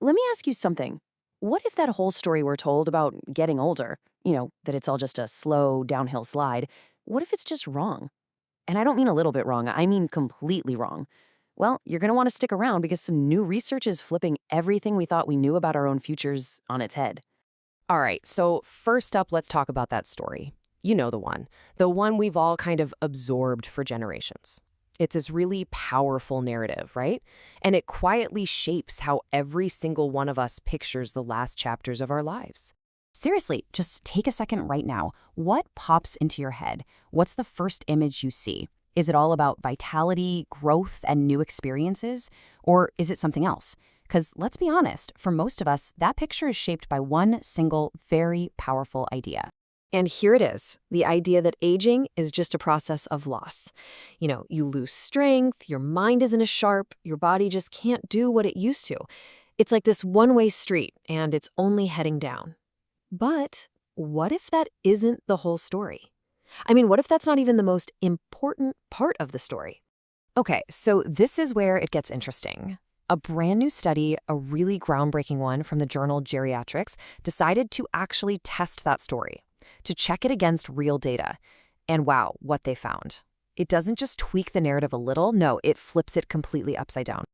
Let me ask you something. What if that whole story we're told about getting older, that it's all just a slow downhill slide, what if it's just wrong? And I don't mean a little bit wrong, I mean completely wrong. Well, you're going to want to stick around because some new research is flipping everything we thought we knew about our own futures on its head. All right, so first up, let's talk about that story. You know the one we've all kind of absorbed for generations. It's this really powerful narrative, right? And it quietly shapes how every single one of us pictures the last chapters of our lives. Seriously, just take a second right now. What pops into your head? What's the first image you see? Is it all about vitality, growth, and new experiences? Or is it something else? Because let's be honest, for most of us, that picture is shaped by one single, very powerful idea. And here it is, the idea that aging is just a process of loss. You lose strength, your mind isn't as sharp, your body just can't do what it used to. It's like this one-way street, and it's only heading down. But what if that isn't the whole story? I mean, what if that's not even the most important part of the story? Okay, so this is where it gets interesting. A brand new study, a really groundbreaking one from the journal Geriatrics, decided to actually test that story, to check it against real data. And wow, what they found. It doesn't just tweak the narrative a little, no, it flips it completely upside down.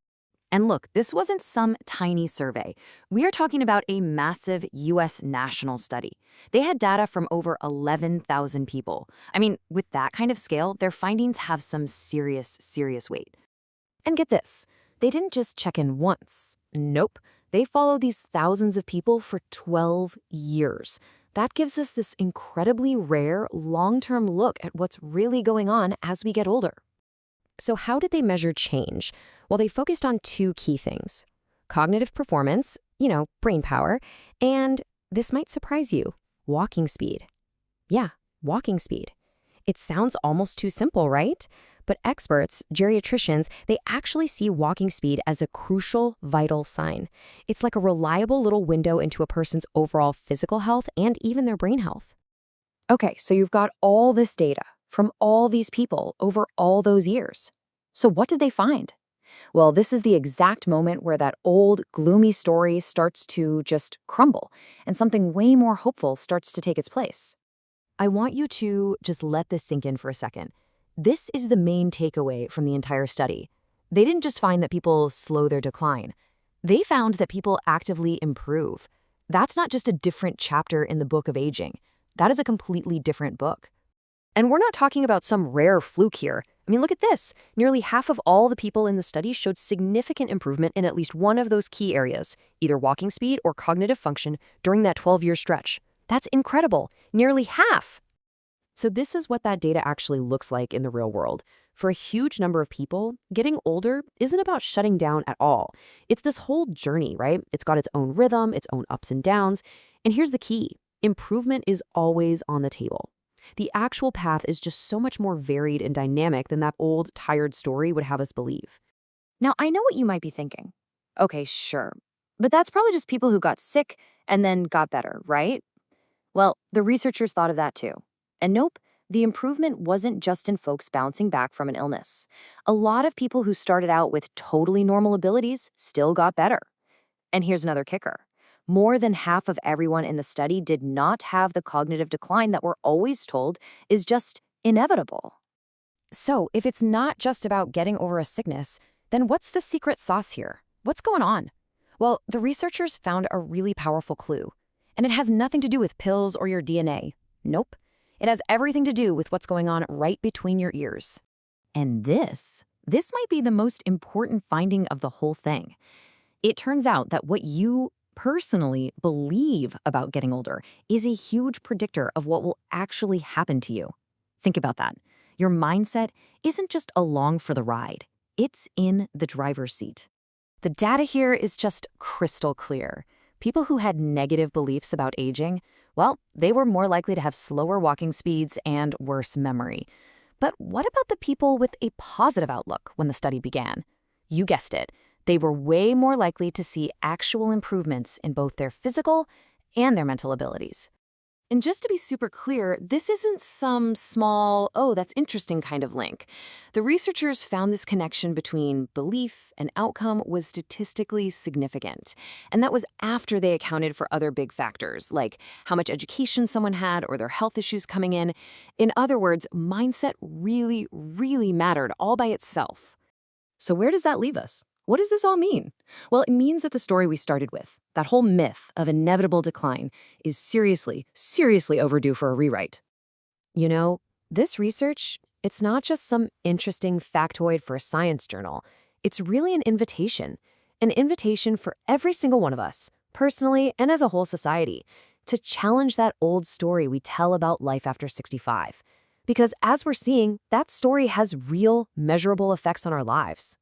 And look, this wasn't some tiny survey. We are talking about a massive U.S. national study. They had data from over 11,000 people. I mean, with that kind of scale, their findings have some serious weight. And get this, they didn't just check in once. Nope, they followed these thousands of people for 12 years. That gives us this incredibly rare, long-term look at what's really going on as we get older. So how did they measure change? Well, they focused on two key things: cognitive performance, brain power, and, this might surprise you, walking speed. Yeah, walking speed. It sounds almost too simple, right? But experts, geriatricians, they actually see walking speed as a crucial, vital sign. It's like a reliable little window into a person's overall physical health and even their brain health. Okay, so you've got all this data from all these people over all those years. So what did they find? Well, this is the exact moment where that old, gloomy story starts to just crumble, and something way more hopeful starts to take its place. I want you to just let this sink in for a second. This is the main takeaway from the entire study. They didn't just find that people slow their decline. They found that people actively improve. That's not just a different chapter in the book of aging. That is a completely different book. And we're not talking about some rare fluke here. I mean, look at this. Nearly half of all the people in the study showed significant improvement in at least one of those key areas, either walking speed or cognitive function, during that 12-year stretch. That's incredible. Nearly half. So this is what that data actually looks like in the real world. For a huge number of people, getting older isn't about shutting down at all. It's this whole journey, right? It's got its own rhythm, its own ups and downs. And here's the key. Improvement is always on the table. The actual path is just so much more varied and dynamic than that old, tired story would have us believe. Now, I know what you might be thinking. Okay, sure. But that's probably just people who got sick and then got better, right? Well, the researchers thought of that too. And nope, the improvement wasn't just in folks bouncing back from an illness. A lot of people who started out with totally normal abilities still got better. And here's another kicker. More than half of everyone in the study did not have the cognitive decline that we're always told is just inevitable. So if it's not just about getting over a sickness, then what's the secret sauce here? What's going on? Well, the researchers found a really powerful clue. And it has nothing to do with pills or your DNA. Nope. It has everything to do with what's going on right between your ears. And this might be the most important finding of the whole thing. It turns out that what you personally believe about getting older is a huge predictor of what will actually happen to you. Think about that. Your mindset isn't just along for the ride. It's in the driver's seat. The data here is just crystal clear. People who had negative beliefs about aging, well, they were more likely to have slower walking speeds and worse memory. But what about the people with a positive outlook when the study began? You guessed it. They were way more likely to see actual improvements in both their physical and their mental abilities. And just to be super clear, this isn't some small, oh, that's interesting kind of link. The researchers found this connection between belief and outcome was statistically significant. And that was after they accounted for other big factors, like how much education someone had or their health issues coming in. In other words, mindset really, really mattered all by itself. So where does that leave us? What does this all mean? Well, it means that the story we started with, that whole myth of inevitable decline, is seriously, seriously overdue for a rewrite. You know, this research, it's not just some interesting factoid for a science journal. It's really an invitation for every single one of us, personally and as a whole society, to challenge that old story we tell about life after 65. Because as we're seeing, that story has real, measurable effects on our lives.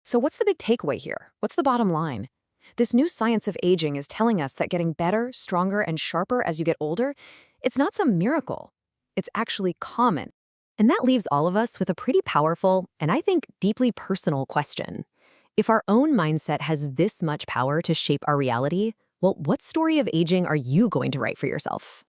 So what's the big takeaway here? What's the bottom line? This new science of aging is telling us that getting better, stronger, and sharper as you get older, it's not some miracle. It's actually common. And that leaves all of us with a pretty powerful and I think deeply personal question. If our own mindset has this much power to shape our reality, well, what story of aging are you going to write for yourself?